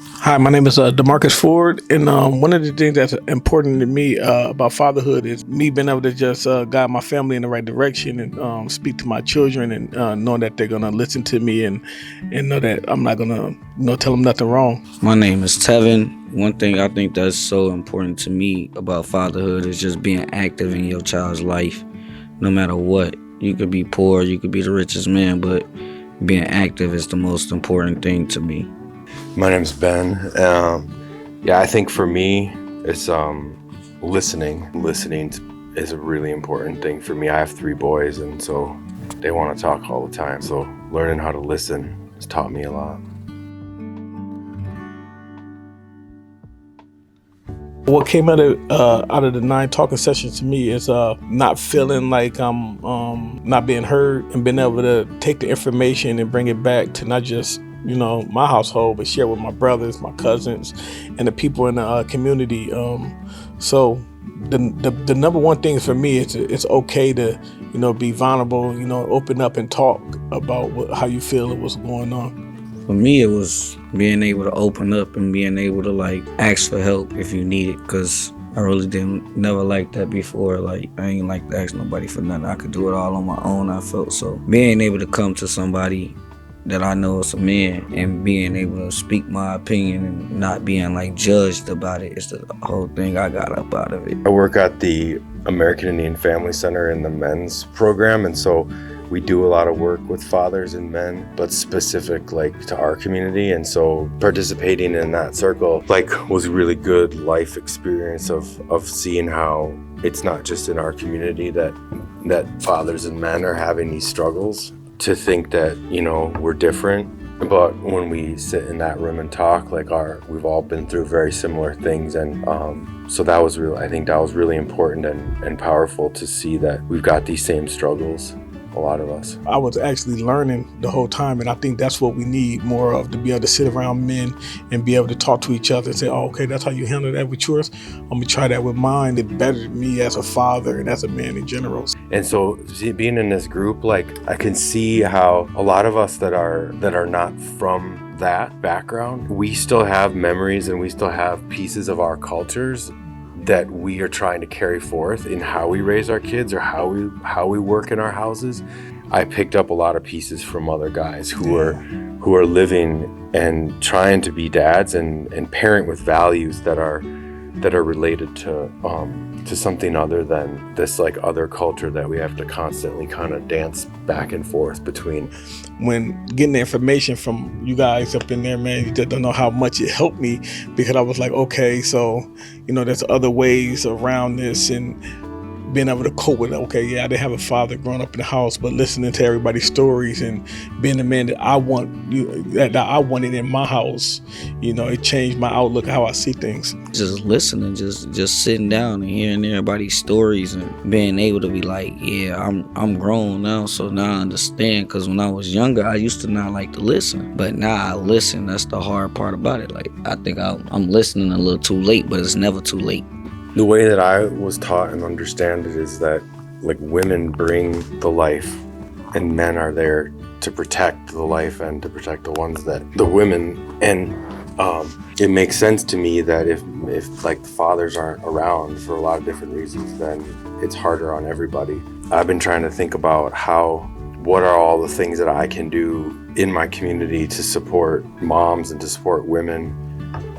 Hi, my name is DeMarcus Ford, and one of the things that's important to me about fatherhood is me being able to just guide my family in the right direction and speak to my children and knowing that they're gonna listen to me and know that I'm not gonna tell them nothing wrong. My name is Tevin. One thing I think that's so important to me about fatherhood is just being active in your child's life, no matter what. You could be poor, you could be the richest man, but being active is the most important thing to me. My name's Ben. I think for me, it's listening. Listening is a really important thing for me. I have 3 boys, and so they want to talk all the time. So learning how to listen has taught me a lot. What came out of the 9 talking sessions to me is not feeling like I'm not being heard, and being able to take the information and bring it back to not just my household, but share with my brothers, my cousins, and the people in the community. So the number one thing for me is it's okay to be vulnerable, open up and talk about how you feel and what's going on. For me, it was being able to open up and being able to ask for help if you need it, because I really never liked that before. I ain't like to ask nobody for nothing. I could do it all on my own, I felt. So being able to come to somebody that I know is a man and being able to speak my opinion and not being judged about it is the whole thing I got up out of it. I work at the American Indian Family Center in the men's program, and so we do a lot of work with fathers and men, but specific to our community. And so participating in that circle was a really good life experience of seeing how it's not just in our community that fathers and men are having these struggles. To think that we're different, but when we sit in that room and talk, we've all been through very similar things, and so that was I think that was really important and powerful to see that we've got these same struggles, a lot of us. I was actually learning the whole time, and I think that's what we need more of, to be able to sit around men and be able to talk to each other and say, oh, okay, that's how you handle that with yours. I'm gonna try that with mine. It bettered me as a father and as a man in general. And so being in this group, I can see how a lot of us that are not from that background, we still have memories and we still have pieces of our cultures that we are trying to carry forth in how we raise our kids or how we work in our houses. I picked up a lot of pieces from other guys who are living and trying to be dads and parent with values that are related to something other than this other culture that we have to constantly kind of dance back and forth between. When getting the information from you guys up in there, man, you just don't know how much it helped me, because I was like, okay, so there's other ways around this, and being able to cope with it. Okay, yeah, I didn't have a father growing up in the house, but listening to everybody's stories and being the man that I wanted in my house, it changed my outlook, how I see things. Just listening, just sitting down and hearing everybody's stories and being able to be yeah, I'm grown now, so now I understand. Because when I was younger, I used to not like to listen, but now I listen. That's the hard part about it. I think I'm listening a little too late, but it's never too late. The way that I was taught and understand it is that women bring the life and men are there to protect the life and to protect the women. And it makes sense to me that if the fathers aren't around for a lot of different reasons, then it's harder on everybody. I've been trying to think about what are all the things that I can do in my community to support moms and to support women.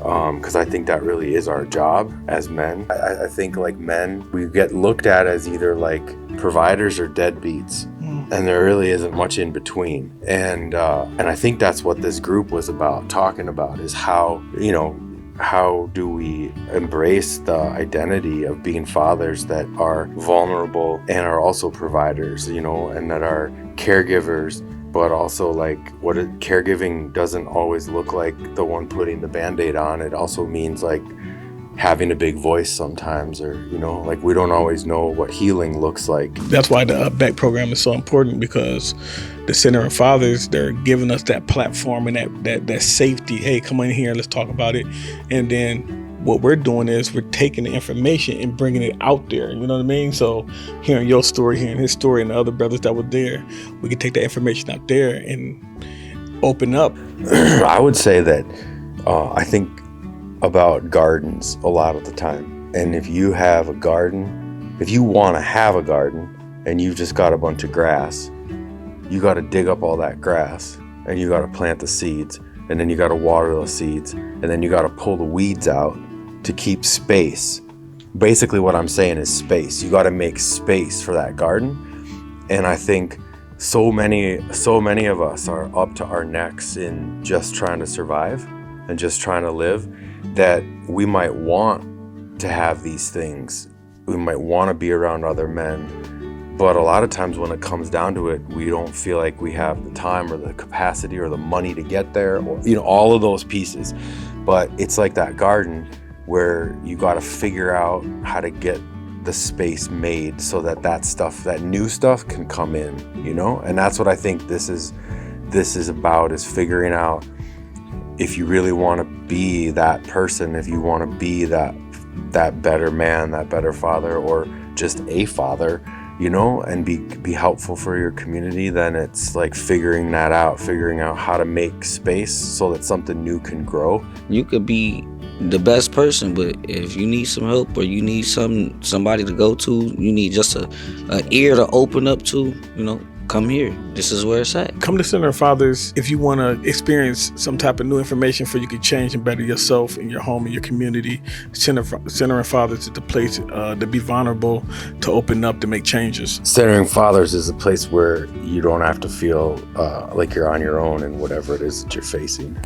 Because I think that really is our job as men. I think men, we get looked at as either providers or deadbeats, and there really isn't much in between. And I think that's what this group was talking about, is how do we embrace the identity of being fathers that are vulnerable and are also providers, and that are caregivers. But also caregiving doesn't always look like the one putting the Band-Aid on. It also means having a big voice sometimes, or we don't always know what healing looks like. That's why the BECC program is so important, because the Center of Fathers, they're giving us that platform and that safety. Hey, come in here, let's talk about it. And then what we're doing is we're taking the information and bringing it out there. You know what I mean? So hearing your story, hearing his story, and the other brothers that were there, we can take that information out there and open up. I would say that I think about gardens a lot of the time. And if you have a garden, if you want to have a garden and you've just got a bunch of grass, you got to dig up all that grass and you got to plant the seeds, and then you got to water those seeds, and then you got to pull the weeds out to keep space. Basically what I'm saying is space. You got to make space for that garden. And I think so many of us are up to our necks in just trying to survive and just trying to live, that we might want to have these things. We might want to be around other men, but a lot of times when it comes down to it, we don't feel like we have the time or the capacity or the money to get there, or all of those pieces. But it's like that garden where you got to figure out how to get the space made so that stuff, that new stuff, can come in, and that's what I think this is about, is figuring out if you really want to be that person, if you want to be that better man, that better father, or just a father, and be helpful for your community, then it's like figuring out how to make space so that something new can grow. You could be the best person, but if you need some help or you need somebody to go to, you need just an ear to open up to, come here. This is where it's at. Come to Centering Fathers if you want to experience some type of new information for you can change and better yourself in your home and your community. Centering Fathers is the place to be vulnerable, to open up, to make changes. Centering Fathers is a place where you don't have to feel like you're on your own in whatever it is that you're facing.